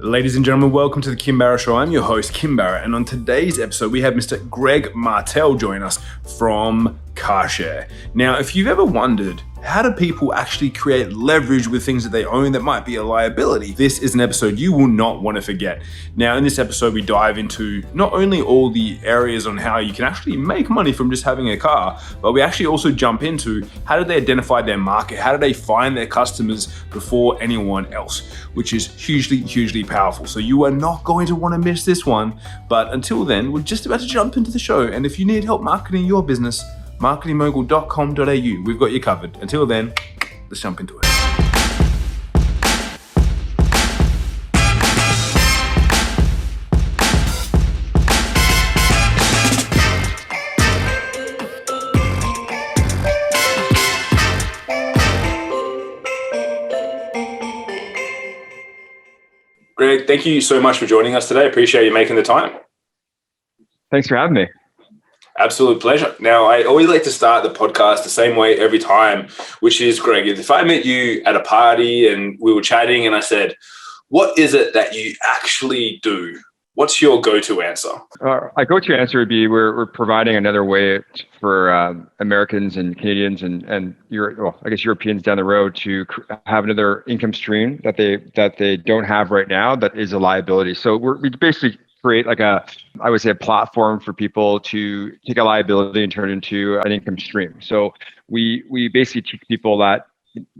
Ladies and gentlemen, welcome to the Kim Barrett Show. I'm your host, Kim Barrett, and on today's episode, we have Mr. Greg Martel join us from Car SHAiR. Now, if you've ever wondered, how do people actually create leverage with things that they own that might be a liability? This is an episode you will not want to forget. Now, in this episode, we dive into not only all the areas on how you can actually make money from just having a car, but we actually also jump into how do they identify their market? How do they find their customers before anyone else? Which is hugely powerful. So you are not going to want to miss this one. But until then, we're just about to jump into the show. And if you need help marketing your business, marketingmogul.com.au. We've got you covered. Until then, let's jump into it. Greg, thank you so much for joining us today. I appreciate you making the time. Thanks for having me. Absolute pleasure. Now, I always like to start the podcast the same way every time, which is, Greg, if I met you at a party and we were chatting and I said, what is it that you actually do? What's your go-to answer? My go-to answer would be we're providing another way for Americans and Canadians and Europeans down the road to have another income stream that they don't have right now that is a liability. So we basically create a platform for people to take a liability and turn it into an income stream. So we basically teach people that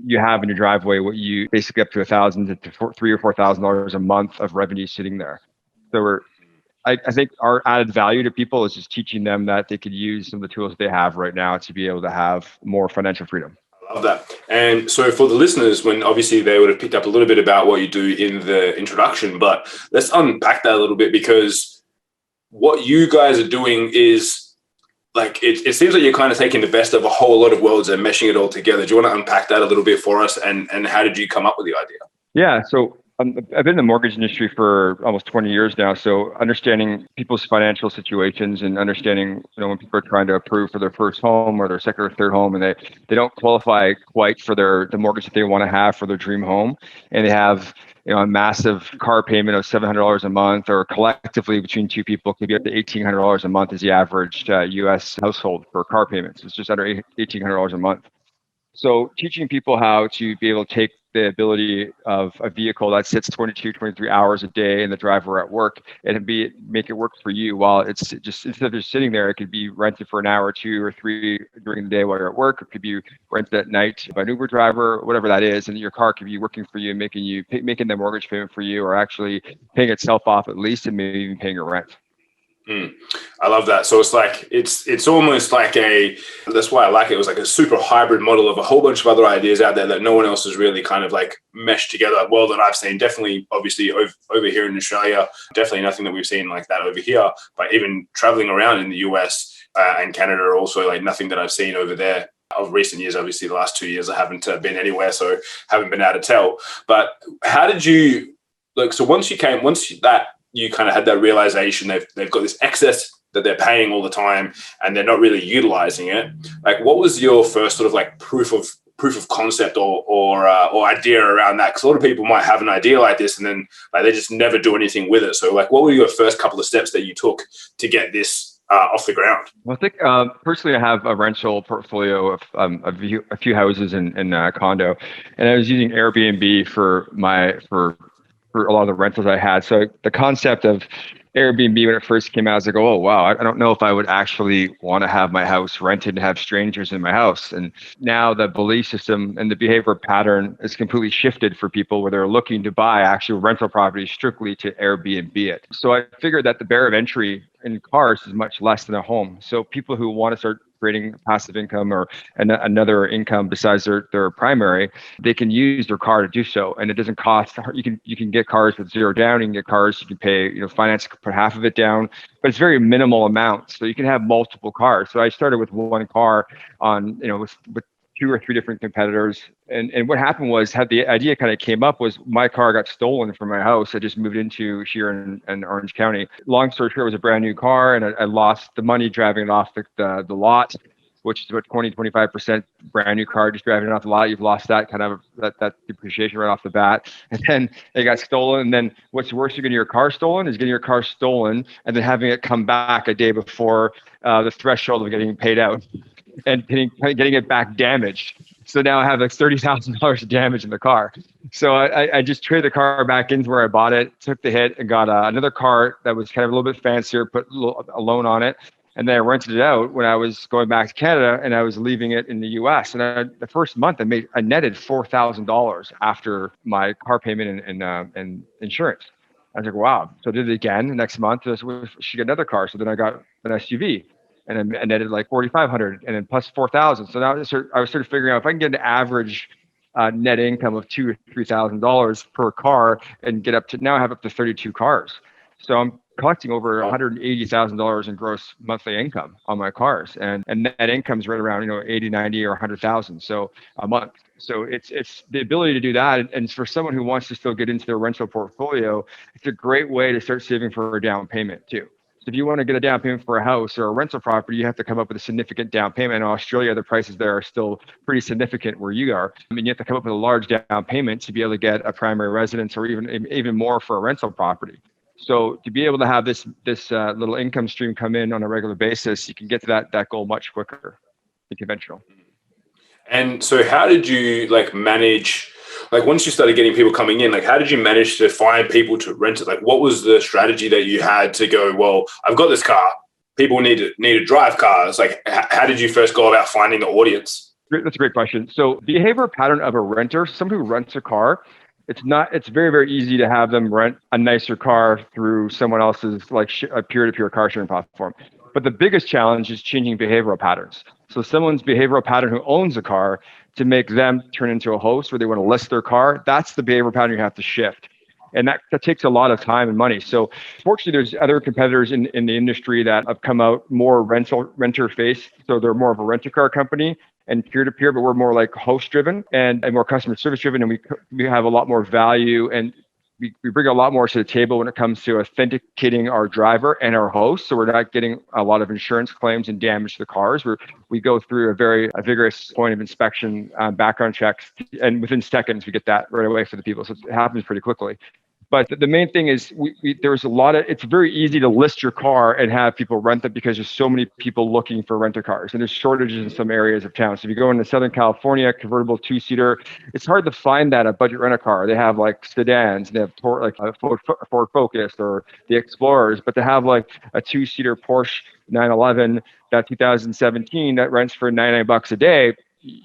you have in your driveway what you basically up to $1,000 to $3,000 or $4,000 a month of revenue sitting there. So I think our added value to people is just teaching them that they could use some of the tools they have right now to be able to have more financial freedom. I love that. And so for the listeners, when obviously they would have picked up a little bit about what you do in the introduction, but let's unpack that a little bit, because what you guys are doing is it seems like you're kind of taking the best of a whole lot of worlds and meshing it all together. Do you want to unpack that a little bit for us? And how did you come up with the idea? Yeah. So I've been in the mortgage industry for almost 20 years now. So understanding people's financial situations and understanding, when people are trying to approve for their first home or their second or third home, and they don't qualify quite for the mortgage that they want to have for their dream home, and they have a massive car payment of $700 a month, or collectively between two people could be up to $1,800 a month is the average U.S. household for car payments. It's just under $1,800 a month. So teaching people how to be able to take the ability of a vehicle that sits 22, 23 hours a day in the driver at work and make it work for you while it's just, instead of just sitting there, it could be rented for an hour or 2 or 3 during the day while you're at work. It could be rented at night by an Uber driver, whatever that is. And your car could be working for you, making the mortgage payment for you, or actually paying itself off at least, and maybe even paying your rent. I love that. So it's almost like that's why I like it. It was like a super hybrid model of a whole bunch of other ideas out there that no one else has really kind of meshed together well that I've seen. Definitely, obviously over here in Australia, definitely nothing that we've seen like that over here, but even traveling around in the US and Canada also, nothing that I've seen over there. Of recent years, obviously the last 2 years I haven't been anywhere, so haven't been able to tell. But how did you, so once you kind of had that realization they've got this excess that they're paying all the time and they're not really utilizing it. What was your first sort of proof of concept or idea around that? Because a lot of people might have an idea like this and then they just never do anything with it. So what were your first couple of steps that you took to get this off the ground? Well, I think personally, I have a rental portfolio of a few houses in a condo, and I was using Airbnb for a lot of the rentals I had. So the concept of Airbnb, when it first came out, I was like, oh, wow, I don't know if I would actually want to have my house rented and have strangers in my house. And now the belief system and the behavior pattern is completely shifted for people where they're looking to buy actual rental properties strictly to Airbnb it. So I figured that the barrier of entry in cars is much less than a home. So people who want to start creating passive income or another income besides their primary, they can use their car to do so, and it doesn't cost. You can get cars with zero down. You can get cars you can pay finance, put half of it down, but it's very minimal amounts. So you can have multiple cars. So I started with one car on with 2 or 3 different competitors. And what happened was, how the idea kind of came up was my car got stolen from my house. I just moved into SHAiR in Orange County. Long story short, it was a brand new car, and I lost the money driving it off the lot. which is about 20-25% brand new car, just driving it off the lot. You've lost that kind of that depreciation right off the bat. And then it got stolen. And then what's worse than getting your car stolen is getting your car stolen and then having it come back a day before the threshold of getting paid out and getting it back damaged. So now I have like $30,000 of damage in the car. So I just traded the car back into where I bought it, took the hit, and got another car that was kind of a little bit fancier, put a loan on it. And then I rented it out when I was going back to Canada, and I was leaving it in the US. And the first month I netted $4,000 after my car payment and insurance. I was like, wow. So I did it again. The next month, I should get another car. So then I got an SUV. And I netted like 4,500 and then plus 4,000. So now I was sort of figuring out if I can get an average net income of $2,000 or $3,000 per car and get up to, now I have up to 32 cars. So I'm collecting over $180,000 in gross monthly income on my cars, and net income is right around 80, 90, or 100,000 so a month. So it's the ability to do that, and for someone who wants to still get into their rental portfolio, it's a great way to start saving for a down payment too. So if you want to get a down payment for a house or a rental property, you have to come up with a significant down payment. In Australia, the prices there are still pretty significant where you are. I mean, you have to come up with a large down payment to be able to get a primary residence or even more for a rental property. So to be able to have this little income stream come in on a regular basis, you can get to that goal much quicker than conventional. And so how did you manage, once you started getting people coming in, how did you manage to find people to rent it? What was the strategy that you had to go, well, I've got this car, people need to drive cars. How did you first go about finding the audience? That's a great question. So behavioral pattern of a renter, someone who rents a car, it's very, very easy to have them rent a nicer car through someone else's a peer-to-peer car sharing platform. But the biggest challenge is changing behavioral patterns. So someone's behavioral pattern who owns a car, to make them turn into a host where they want to list their car, that's the behavioral pattern you have to shift. And that takes a lot of time and money. So fortunately, there's other competitors in the industry that have come out more renter face. So they're more of a rent a car company and peer-to-peer, but we're more like host driven and more customer service driven. And we have a lot more value, and we bring a lot more to the table when it comes to authenticating our driver and our host. So we're not getting a lot of insurance claims and damage to the cars. We go through a vigorous point of inspection, background checks, and within seconds, we get that right away for the people. So it happens pretty quickly. But the main thing is there's it's very easy to list your car and have people rent it because there's so many people looking for rent a cars, and there's shortages in some areas of town. So if you go into Southern California, convertible 2-seater, it's hard to find that a budget rent a car. They have sedans, they have a Ford Focus or the Explorers, but to have a 2-seater Porsche 911, that 2017 that rents for $99 a day,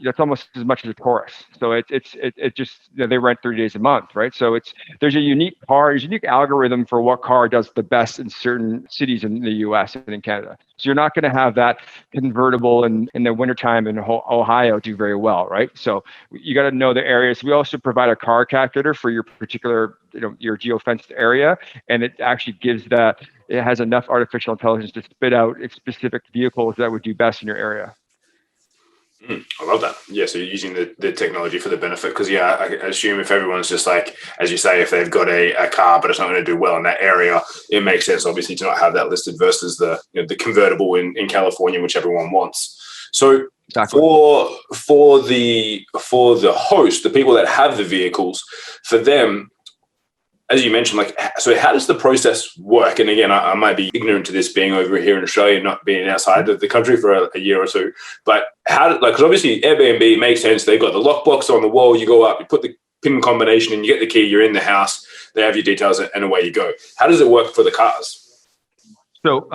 that's almost as much as a Taurus. So it just they rent 30 days a month, right? So there's a unique algorithm for what car does the best in certain cities in the US and in Canada. So you're not going to have that convertible in the wintertime in Ohio do very well, right? So you got to know the areas. We also provide a car calculator for your particular, your geofenced area, and it actually it has enough artificial intelligence to spit out specific vehicles that would do best in your area. I love that. Yeah, so you're using the technology for the benefit, because I assume if everyone's just as you say, if they've got a car but it's not going to do well in that area, it makes sense obviously to not have that listed versus the convertible in California, which everyone wants. So exactly. for the host, the people that have the vehicles, for them, as you mentioned, so how does the process work? And again, I might be ignorant to this being over here in Australia, not being outside of the country for a year or two, but because obviously Airbnb makes sense. They've got the lockbox on the wall. You go up, you put the PIN combination and you get the key, you're in the house, they have your details, and away you go. How does it work for the cars? So,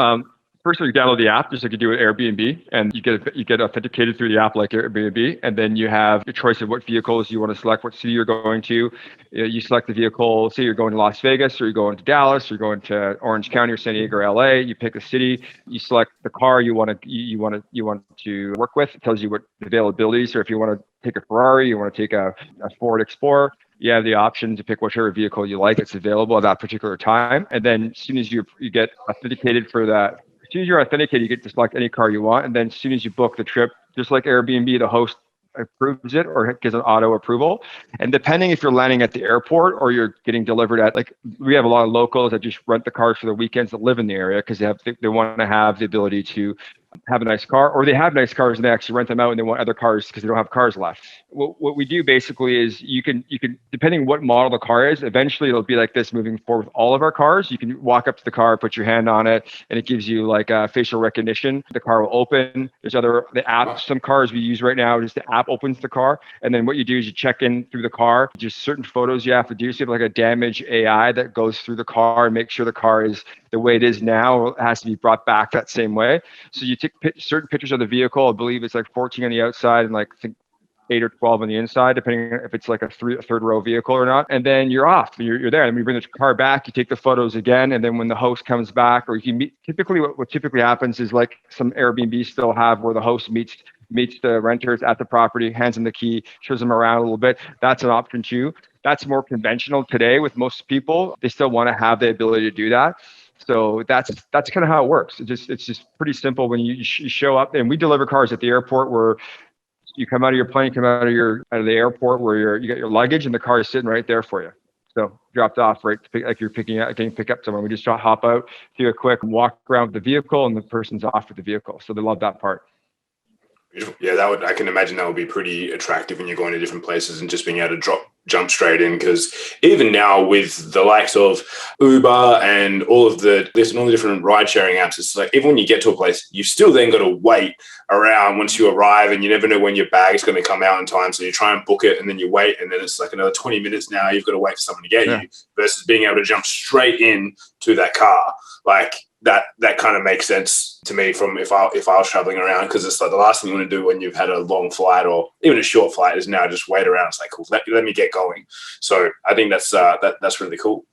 first, you download the app just like you do with Airbnb, and you get authenticated through the app like Airbnb, and then you have your choice of what vehicles you want to select, what city you're going to. You select the vehicle. Say you're going to Las Vegas, or you're going to Dallas, or you're going to Orange County, or San Diego, or LA. You pick a city. You select the car you want to work with. It tells you what the availability. So if you want to take a Ferrari, you want to take a Ford Explorer, you have the option to pick whichever vehicle you like that's available at that particular time. And then as soon as you get authenticated for that, as soon as you're authenticated, you get to select any car you want. And then as soon as you book the trip, just like Airbnb, the host approves it or gives an auto approval. And depending if you're landing at the airport or you're getting delivered at, we have a lot of locals that just rent the cars for the weekends that live in the area because they want to have the ability to have a nice car, or they have nice cars and they actually rent them out and they want other cars because they don't have cars left. What we do basically is you can depending what model the car is, eventually it'll be like this moving forward with all of our cars. You can walk up to the car, put your hand on it, and it gives you like facial recognition. The car will open. There's the app. Some cars we use right now, just the app opens the car, and then what you do is you check in through the car. Just certain photos you have to do. So you have like a damage AI that goes through the car and make sure the car is the way it is now. It has to be brought back that same way. So you take certain pictures of the vehicle. I believe it's like 14 on the outside and like I think 8 or 12 on the inside, depending on if it's like a third row vehicle or not. And then you're off. You're there. And when you bring the car back, you take the photos again. And then when the host comes back, or you meet, typically what typically happens is like some Airbnb still have where the host meets the renters at the property, hands them the key, shows them around a little bit. That's an option too. That's more conventional today with most people. They still want to have the ability to do that. So that's kind of how it works. It's just pretty simple when you show up, and we deliver cars at the airport where you come out of your plane, come out of the airport where you got your luggage and the car is sitting right there for you. So dropped off right like you're getting pick up someone. We just hop out, do a quick walk around with the vehicle, and the person's off with the vehicle. So they love that part. Beautiful. Yeah, I can imagine that would be pretty attractive when you're going to different places and just being able to jump straight in. Because even now with the likes of Uber and all the different ride sharing apps, it's like even when you get to a place, you still then got to wait around once you arrive, and you never know when your bag's going to come out in time. So you try and book it, and then you wait, and then it's like another 20 minutes now. You've got to wait for someone to get you, versus being able to jump straight in to that car. Like that kind of makes sense to me from if I was traveling around, because it's like the last thing you want to do when you've had a long flight or even a short flight is now just wait around. It's like, cool, let me get going. So I think that's really cool.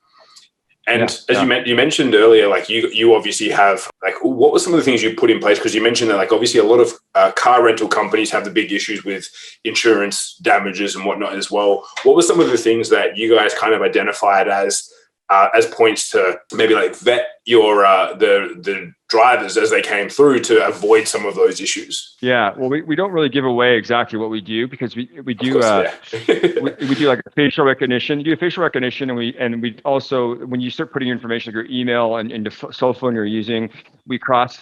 And as you mentioned earlier, like you obviously have, like, what were some of the things you put in place? Because you mentioned that, like, obviously a lot of car rental companies have the big issues with insurance damages and whatnot as well. What were some of the things that you guys kind of identified as points to maybe like vet your the drivers as they came through to avoid some of those issues? Yeah, well, we don't really give away exactly what we do, because we do we do like a facial recognition. You do a facial recognition, and we also, when you start putting your information, like your email and the cell phone you're using, we cross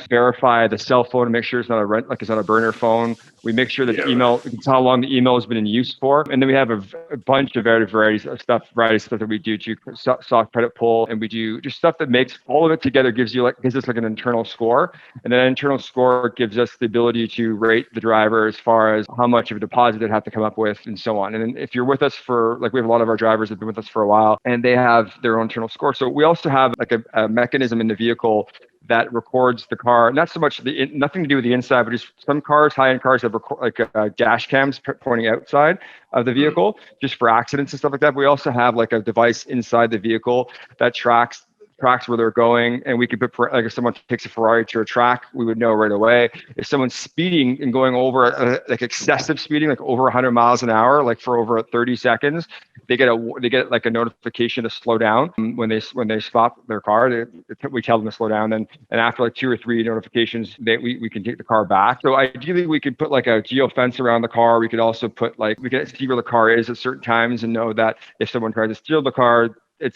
verify the cell phone to make sure it's not it's not a burner phone. We make sure that the email, we can tell how long the email has been in use for, and then we have a bunch of varieties of stuff that we do to soft credit pull, and we do just stuff that makes all of it together gives us like an internal score, and that internal score gives us the ability to rate the driver as far as how much of a deposit they'd have to come up with and so on. And then if you're with us for, like, we have a lot of our drivers that have been with us for a while, and they have their own internal score. So we also have like a mechanism in the vehicle that records the car, not so much nothing to do with the inside, but just some cars, high-end cars have dash cams pointing outside of the vehicle just for accidents and stuff like that. But we also have like a device inside the vehicle that tracks where they're going, and we could put, like, if someone takes a Ferrari to a track, we would know right away. If someone's speeding and going over like excessive speeding, like over 100 miles an hour, like for over 30 seconds, they get like a notification to slow down when they stop their car. We tell them to slow down, and after like 2 or 3 notifications, we can take the car back. So ideally, we could put like a geo fence around the car. We could also put we can see where the car is at certain times and know that if someone tries to steal the car,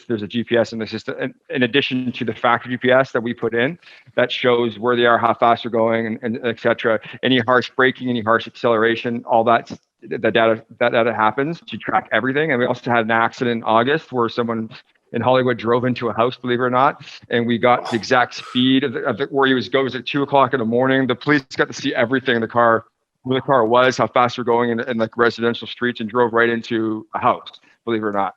there's a GPS in the system, and in addition to the factory GPS that we put in that shows where they are, how fast they're going, and et cetera. Any harsh braking, any harsh acceleration, all that data happens to track everything. And we also had an accident in August where someone in Hollywood drove into a house, believe it or not, and we got the exact speed of where he was going. It was at 2:00 in the morning. The police got to see everything in the car, where the car was, how fast they're going in like residential streets, and drove right into a house, believe it or not.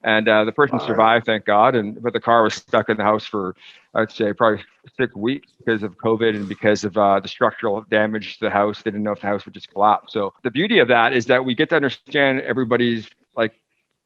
And the person survived, thank God. But the car was stuck in the house for, I'd say, probably 6 weeks because of COVID and because of the structural damage to the house. They didn't know if the house would just collapse. So the beauty of that is that we get to understand everybody's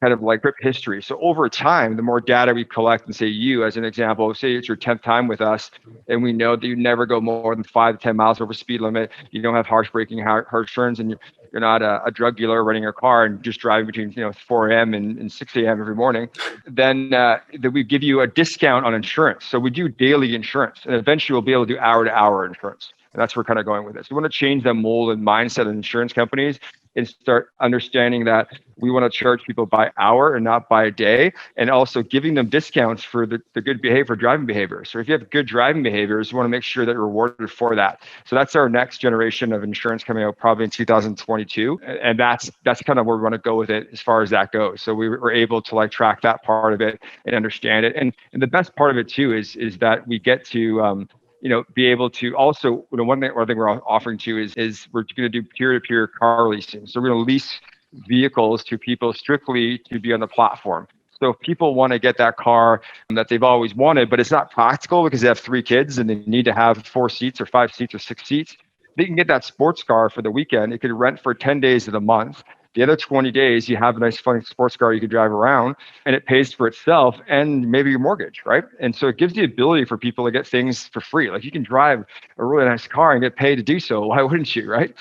kind of like trip history. So over time, the more data we collect, and say you, as an example, say it's your 10th time with us, and we know that you never go more than 5 to 10 miles over speed limit. You don't have harsh braking, harsh turns, and you're not a drug dealer running your car and just driving between 4 a.m. and 6 a.m. every morning. Then that we give you a discount on insurance. So we do daily insurance, and eventually we'll be able to do hour-to-hour insurance. And that's where we're kind of going with this. We want to change the mold and mindset of insurance companies and start understanding that we want to charge people by hour and not by day, and also giving them discounts for the good behavior, driving behavior. So if you have good driving behaviors, you want to make sure that you're rewarded for that. So that's our next generation of insurance coming out probably in 2022. And that's kind of where we want to go with it as far as that goes. So we were able to like track that part of it and understand it. And the best part of it too is that we get to be able to also, one thing we're offering too is we're going to do peer-to-peer car leasing. So we're going to lease vehicles to people strictly to be on the platform. So if people want to get that car that they've always wanted, but it's not practical because they have 3 kids and they need to have 4 seats or 5 seats or 6 seats, they can get that sports car for the weekend. It could rent for 10 days of the month. The other 20 days, you have a nice, fun sports car you could drive around, and it pays for itself and maybe your mortgage, right? And so it gives the ability for people to get things for free. Like you can drive a really nice car and get paid to do so. Why wouldn't you, right?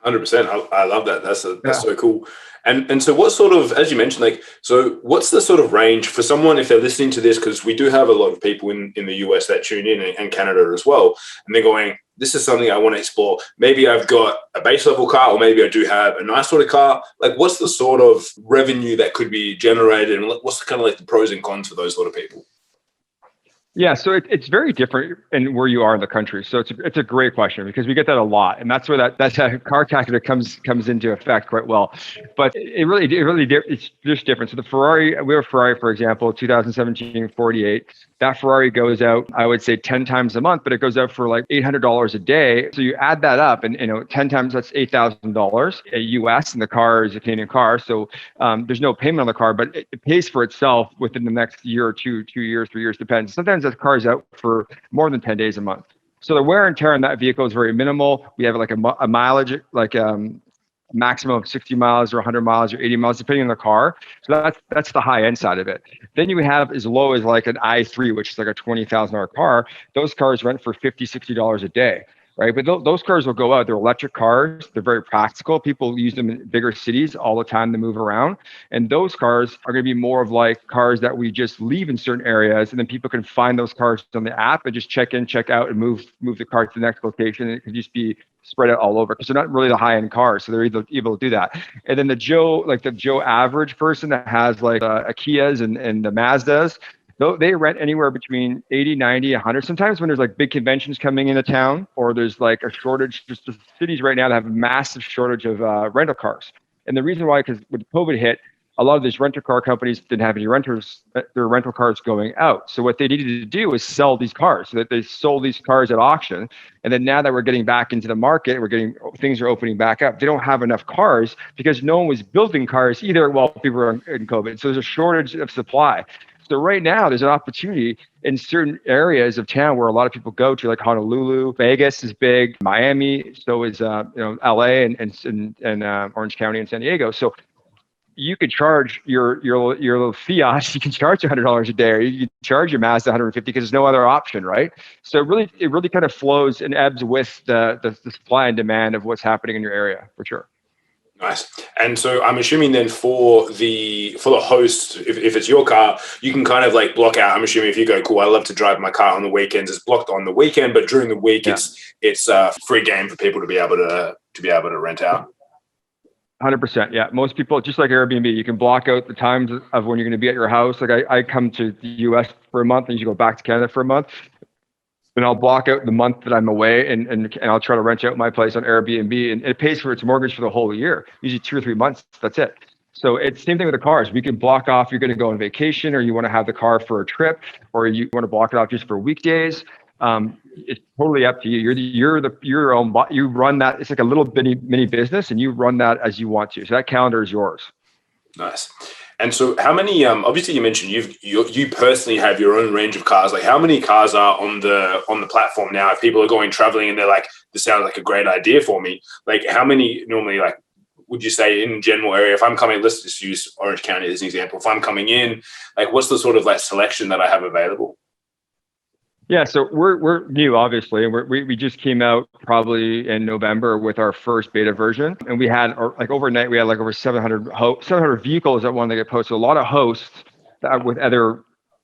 100%. I love that. That's so cool. And so what sort of, as you mentioned, like, so what's the sort of range for someone if they're listening to this? Because we do have a lot of people in the US that tune in, and Canada as well. And they're going, this is something I want to explore. Maybe I've got a base level car, or maybe I do have a nice sort of car. Like, what's the sort of revenue that could be generated? And what's kind of like the pros and cons for those sort of people? Yeah, so it's very different in where you are in the country. So it's a great question because we get that a lot, and that's where that's how car calculator comes into effect quite well. But it's just different. So the Ferrari, we have a Ferrari, for example, 2017 48. That Ferrari goes out, I would say 10 times a month, but it goes out for like $800 a day. So you add that up, and 10 times that's $8,000 US, and the car is a Canadian car. So there's no payment on the car, but it pays for itself within the next year or 2 years, 3 years, depends. Sometimes that car is out for more than 10 days a month. So the wear and tear on that vehicle is very minimal. We have like a mileage, like maximum of 60 miles or 100 miles or 80 miles, depending on the car. So that's the high end side of it. Then you have as low as like an i3, which is like a $20,000 car. Those cars rent for $50, $60 a day. Right. But those cars will go out. They're electric cars. They're very practical. People use them in bigger cities all the time to move around. And those cars are going to be more of like cars that we just leave in certain areas. And then people can find those cars on the app and just check in, check out, and move the car to the next location. And it could just be spread out all over because they're not really the high end cars. So they're able to do that. And then the Joe average person that has like a Kias and the Mazdas, they rent anywhere between 80, 90, 100. Sometimes when there's like big conventions coming into town, or there's like a shortage, just the cities right now that have a massive shortage of rental cars. And the reason why, because when COVID hit, a lot of these rental car companies didn't have any renters, their rental cars going out. So what they needed to do was sell these cars. So that they sold these cars at auction. And then now that we're getting back into the market, things are opening back up. They don't have enough cars because no one was building cars either while people were in COVID. So there's a shortage of supply. So right now, there's an opportunity in certain areas of town where a lot of people go to, like Honolulu, Vegas is big, Miami, so is LA and Orange County and San Diego. So you could charge your little Fiat, you can charge $100 a day, or you can charge your Mazda 150 because there's no other option, right? So it really kind of flows and ebbs with the supply and demand of what's happening in your area, for sure. Nice. And so I'm assuming then for the host, if it's your car, you can kind of like block out. I'm assuming if you go, cool, I love to drive my car on the weekends, it's blocked on the weekend, but during the week, it's free game for people to be able to rent out. 100%. Yeah. Most people, just like Airbnb, you can block out the times of when you're going to be at your house. Like I come to the US for a month and you go back to Canada for a month. And I'll block out the month that I'm away and I'll try to rent out my place on Airbnb, and it pays for its mortgage for the whole year, usually 2 or 3 months. That's it. So it's the same thing with the cars. We can block off, you're going to go on vacation, or you want to have the car for a trip, or you want to block it off just for weekdays. It's totally up to you. You're your own, you run that. It's like a little mini business, and you run that as you want to. So that calendar is yours. Nice. And so how many, obviously you mentioned you personally have your own range of cars. Like how many cars are on the platform now? If people are going traveling and they're like, this sounds like a great idea for me. Like how many normally, like, would you say in general area, if I'm coming, let's just use Orange County as an example. If I'm coming in, like what's the sort of like selection that I have available? Yeah, so we're new, obviously. We just came out probably in November with our first beta version, and we had like overnight we had like over 700 vehicles that wanted to get posted. A lot of hosts that with other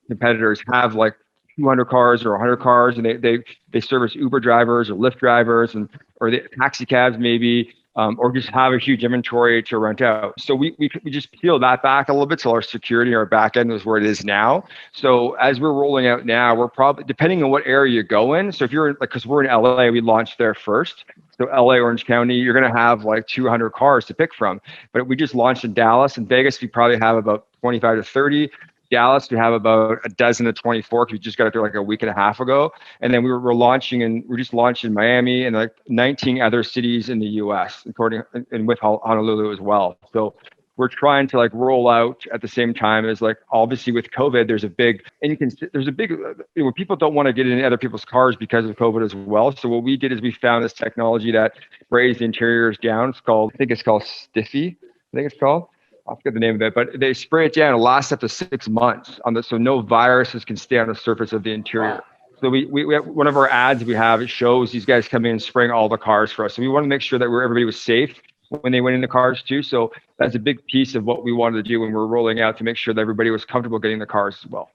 competitors have like 200 cars or 100 cars, and they service Uber drivers or Lyft drivers or the taxi cabs maybe. or just have a huge inventory to rent out. So we just peel that back a little bit. So our security, our back end is where it is now. So as we're rolling out now, we're probably, depending on what area you go in. So if you're like, because we're in LA, we launched there first. So LA, Orange County, you're going to have like 200 cars to pick from. But we just launched in Dallas and Vegas. We probably have about 25 to 30. Dallas, we have about a dozen to 24 because we just got it there like a week and a half ago. And then we're just launched in Miami and like 19 other cities in the US, and with Honolulu as well. So we're trying to like roll out at the same time as like, obviously with COVID, there's a big, people don't want to get in other people's cars because of COVID as well. So what we did is we found this technology that sprays the interiors down. I think it's called Stiffy. I forget the name of it, but they spray it down. It lasts up to 6 months so no viruses can stay on the surface of the interior. So we have one of our ads we have, it shows these guys coming in and spraying all the cars for us. So we want to make sure that everybody was safe when they went in the cars too. So that's a big piece of what we wanted to do when we're rolling out, to make sure that everybody was comfortable getting the cars as well.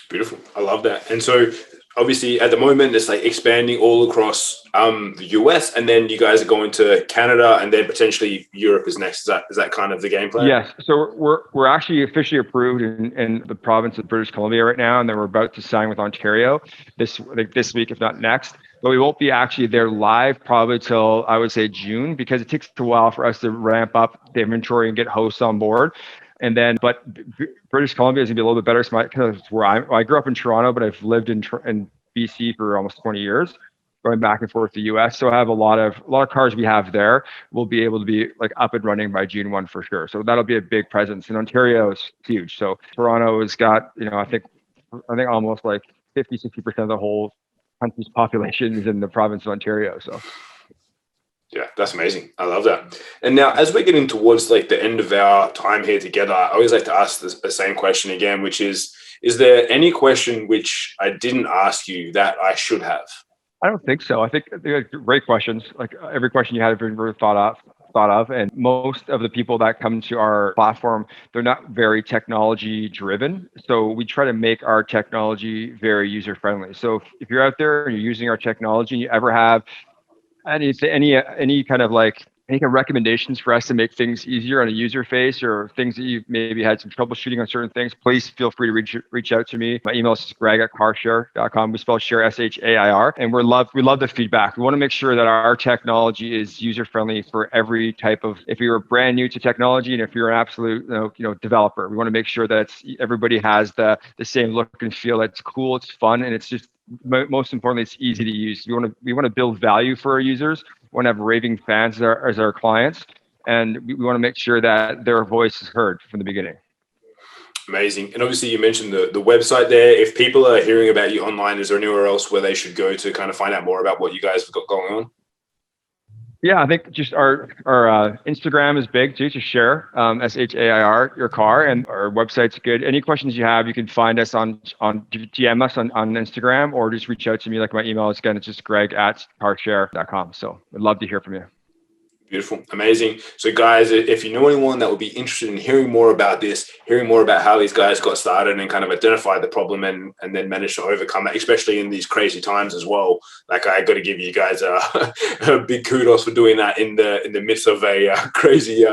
Beautiful. I love that. And so obviously at the moment it's like expanding all across the US, and then you guys are going to Canada, and then potentially Europe is next. Is that kind of the game plan? Yes. So we're actually officially approved in the province of British Columbia right now, and then we're about to sign with Ontario this week, if not next. But we won't be actually there live probably till, I would say, June, because it takes a while for us to ramp up the inventory and get hosts on board. And then, but British Columbia is gonna be a little bit better. So where I grew up in Toronto, but I've lived in BC for almost 20 years, going back and forth to the US. So I have a lot of cars we have there. We'll be able to be like up and running by June 1 for sure. So that'll be a big presence. And Ontario is huge. So Toronto has got, I think almost like 50-60% of the whole country's population is in the province of Ontario. So. Yeah, that's amazing. I love that. And now, as we're getting towards like the end of our time here together, I always like to ask the same question again, which is there any question which I didn't ask you that I should have? I don't think so. I think they're great questions. Like every question you had been really thought of. And most of the people that come to our platform, they're not very technology driven. So we try to make our technology very user friendly. So if you're out there and you're using our technology and you ever have any kind of recommendations for us to make things easier on a user face, or things that you've maybe had some troubleshooting on certain things, please feel free to reach out to me. My email is greg@carshair.com. We spell share SHAiR, and we love the feedback. We want to make sure that our technology is user friendly for every type of. If you're brand new to technology, and if you're an absolute developer, we want to make sure that everybody has the same look and feel. It's cool, it's fun, and it's just most importantly, it's easy to use. We want to build value for our users. We want to have raving fans as our clients, and we want to make sure that their voice is heard from the beginning. Amazing. And obviously you mentioned the website there. If people are hearing about you online, is there anywhere else where they should go to kind of find out more about what you guys have got going on? Yeah, I think just our Instagram is big too, to share SHAiR your car, and our website's good. Any questions you have, you can find us on DM us on Instagram, or just reach out to me. Like my email is, again, it's just greg@carshair.com. So I'd love to hear from you. Beautiful. Amazing. So guys, if you know anyone that would be interested in hearing more about this, hearing more about how these guys got started and kind of identified the problem and then managed to overcome it, especially in these crazy times as well. Like, I got to give you guys a big kudos for doing that in the midst of a crazy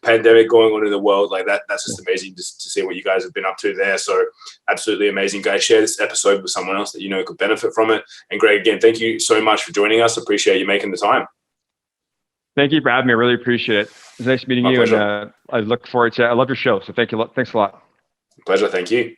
pandemic going on in the world. Like that's just amazing just to see what you guys have been up to there. So absolutely amazing, guys. Share this episode with someone else that you know could benefit from it. And Greg, again, thank you so much for joining us. Appreciate you making the time. Thank you for having me. I really appreciate it. It's nice meeting you. Pleasure. And I look forward to I love your show. So thank you. Thanks a lot. Pleasure. Thank you.